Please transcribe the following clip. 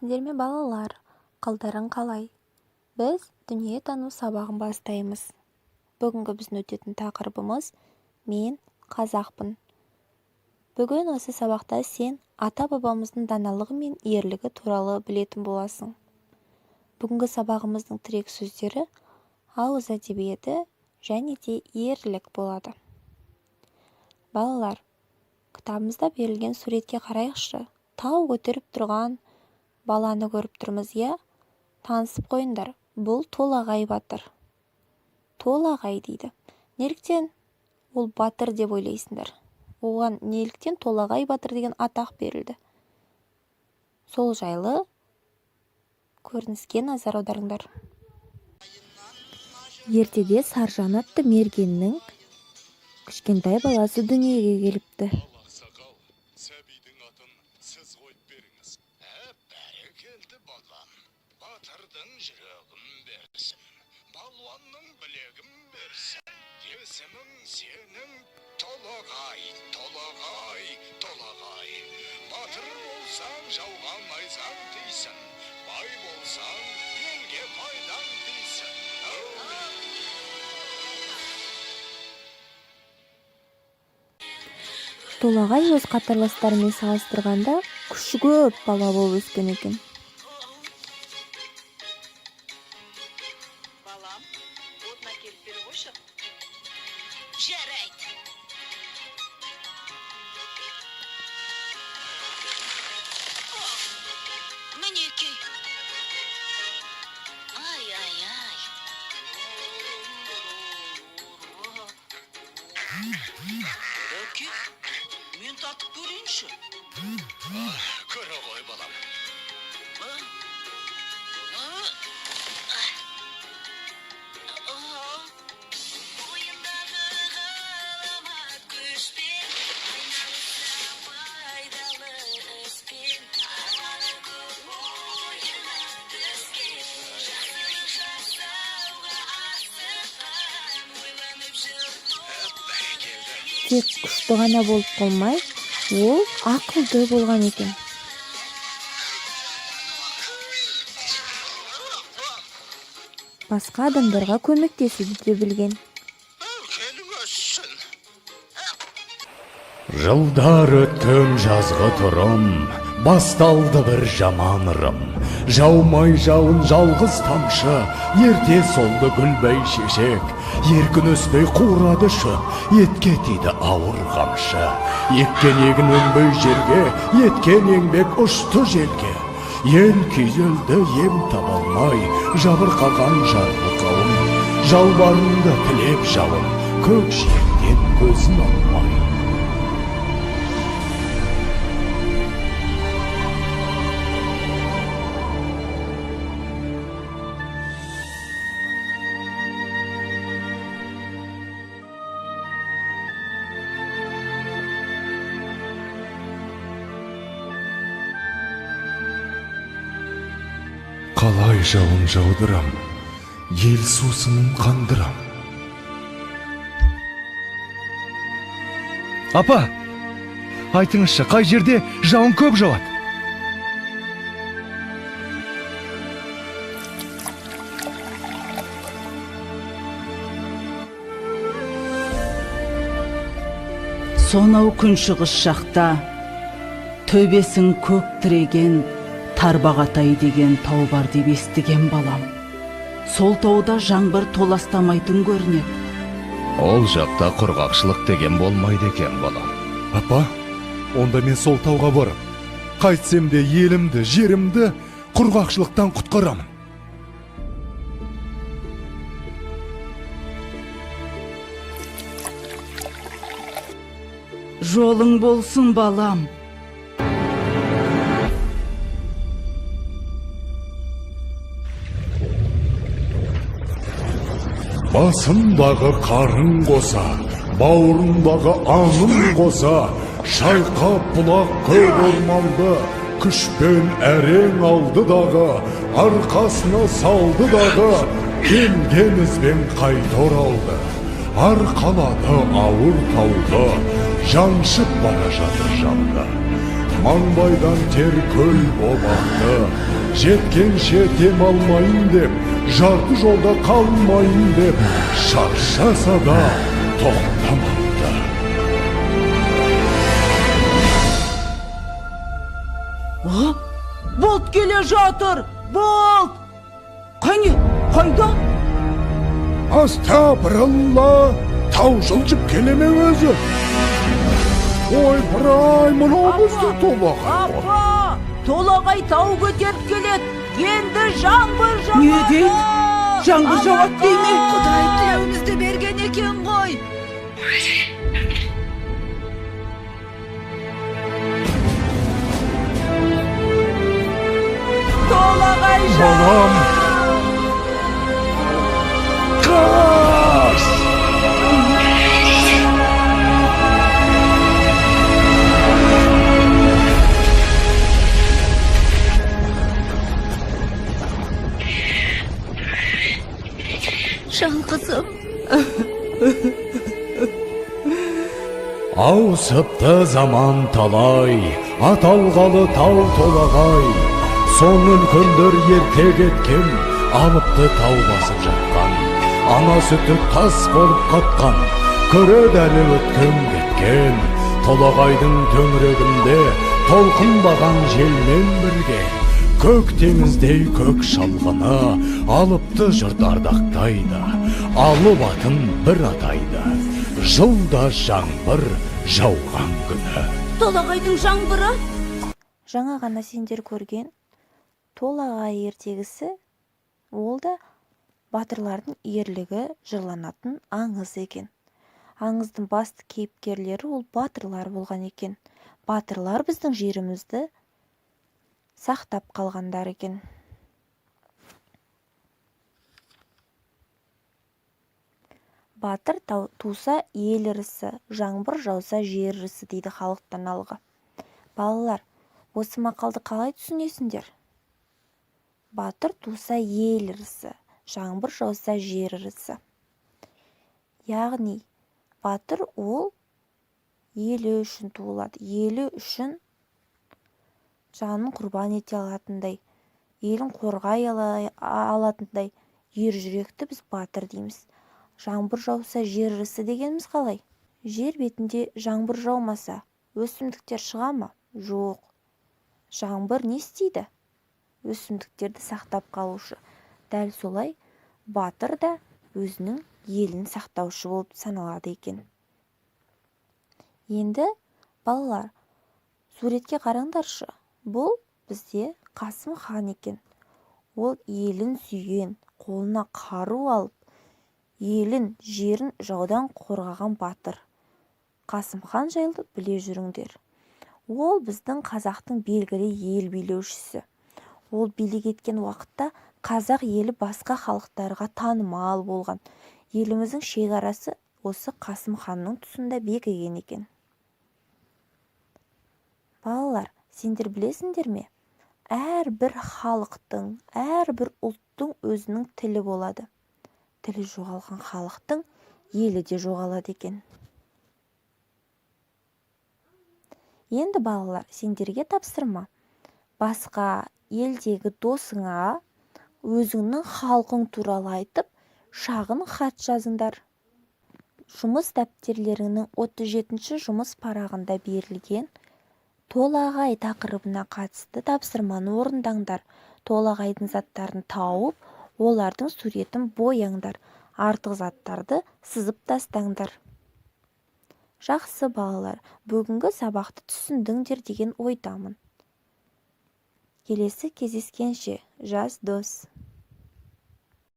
сәлеметсіңдер ме балалар? Қалдарың қалай? Біз дүниетану сабағын бастаймыз. Бүгінгі біздің өтетін тақырыбымыз мен қазақпын. Бүгін осы сабақта сен ата-бабамыздың даналығы мен ерлігі туралы білетін боласың. Бүгінгі сабағымыздың тірек сөздері ауыз әдебиеті және де ерлік болады. Балалар, кітабымызда берілген суретке қарайықшы. Тау көтеріп тұрған баланы көріп тұрмыз, иә? Танысып қойыңдар. Бұл Толағай батыр. Толағай дейді. Неліктен ол батыр деп ойлайсыңдар? Оған неліктен Толағай батыр деген атақ берілді? Сол жайлы көрініске назар аударыңдар. Ертеде Саржан атты мергеннің кішкентай баласы дүниеге келіпті. Сәбидің атын сіз қойып беріңіз. Бәрекелді балам. Батырдың жүрегін берсін. Балуанның білегін берсін. Есімің сенің Толағай, Толағай, Толағай. Батыр болсаң жауға найзаң тисін. Бай болсаң елге пайдаң тисін. Толағай өз қатарластарымен салыстырғанда күші көп бала болып өскен екен. Балам, отына келіп бері қойшы. Жарайды. Мінеки. Ай. Өке, мен татып көрейінші. Көре ғой балам. Тек күшті ғана болып қалмай, ол ақылды болған екен. Басқа адамдарға көмектесуді де білген. Жылдар өткен жазғы тұрым, басталды бір жаман ырым. Жаумай жауын жалғыз тамшы, ерте солды гүлбей шешек. Еркін өспей қурады шөп, етке тиді ауыр қамшы. Еккен егін өнбей жерге, еткен еңбек ұшты желге. Ел күйзелді ем табалмай, жабырқаған жарғы қауым. Жалбарынды тілеп жауын, көк жиектен көзін алмай. Қалай жауын жаудырам, ел сусынын қандырам. Апа, айтыңызшы, қай жерде жауын көп жауады? Сонау күншығыс жақта төбесін көк тіреген Тарбағатай деген тау бар деп естіген балам. Сол тауда жаңбыр толастамайтын көрінеді. Ол жақта құрғақшылық деген болмайды екен балам. Апа, онда мен сол тауға барып, қайтсем де елімді, жерімді құрғақшылықтан құтқарамын. Жолың болсын балам. Басындағы қарын қоса, бауырындағы аңын қоса, шайқап бұлақ көк орманды, күшпен әрең алды дағы, арқасына салды дағы, келген ізбен қайта оралды. Арқалады ауыр тауды, жаншып бара жатыр жанды. Маңбайдан тер көл боп ақты, жеткенше дем алмайын деп, жарты жолда қалмайын деп, шаршаса да тоқтамапты. Болт келе жатыр! Болт! Қане, қайда? Астапыралла, тау жылжып келеме өзі. Ой, бірай, мынау бізді Толағай ғой. Апа! Толағай тау көтеріп келеді. Енді жаңбыр жауады. Не дейді? Жаңбыр жауады дей ме? Құдай тілеуімізді берген екен ғой. Толағай Балам! Қас! Жалғызым. Ауысыпты заман талай, аталғалы тау Толағай. Соң үлкендер ерте кеткен, алыпты тау басып жатқан. Ана сүті тас болып қатқан, көреді әлі өткен кеткен. Толағайдың төңірегінде толқынбаған желмен бірге, көк теңіздей көк шалғыны алыпты жұрт ардақтайды. Алып атын бір атайды, жылда жаңбыр жауған күні. Толағайдың жаңбыры? Жаңа ғана сендер көрген Толағай ертегісі, ол да батырлардың ерлігі жырланатын аңыз екен. Аңыздың басты кейіпкерлері ол батырлар болған екен. Батырлар біздің жерімізді сақтап қалғандар екен. Батыр туса ел ірісі, жаңбыр жауса жер ірісі дейді халықтан алғы. Балалар, осы мақалды қалай түсінесіңдер? Батыр туса ел ірісі, жаңбыр жауса жер ірісі. Яғни, батыр ол елі үшін туылады, елі үшін жанын құрбан ете алатындай, елін қорғай алатындай ер жүректі біз батыр дейміз. Жаңбыр жауса жер ірісі дегеніміз қалай? Жер бетінде жаңбыр жаумаса, өсімдіктер шыға ма? Жоқ. Жаңбыр не істейді? Өсімдіктерді сақтап қалушы. Дәл солай батыр да өзінің елін сақтаушы болып саналады екен. Енді балалар, суретке қараңдаршы. Бұл бізде Қасым хан екен. Ол елін сүйген, қолына қару алып, елін, жерін жаудан қорғаған батыр. Қасым хан жайлы біле жүріңдер. Ол біздің қазақтың белгілі ел билеушісі. Ол билік еткен уақытта қазақ елі басқа халықтарға танымал болған. Еліміздің шекарасы осы Қасым ханның тұсында бекіген екен. Балалар, сендер білесіңдер ме? Әрбір халықтың, әрбір ұлттың өзінің тілі болады. Тілі жоғалған халықтың елі де жоғалады екен. Енді балалар, сендерге тапсырма. Басқа елдегі досыңа өзіңнің халқың туралы айтып, шағын хат жазыңдар. Жұмыс дәптерлерінің 37-ші жұмыс парағында берілген Толағай тақырыбына қатысты тапсырманы орындаңдар. Толағайдың заттарын тауып, олардың суретін бояңдар. Артық заттарды сызып тастаңдар. Жақсы балалар, бүгінгі сабақты түсіндіңдер деген ойдамын. Келесі кездескенше, жас дос.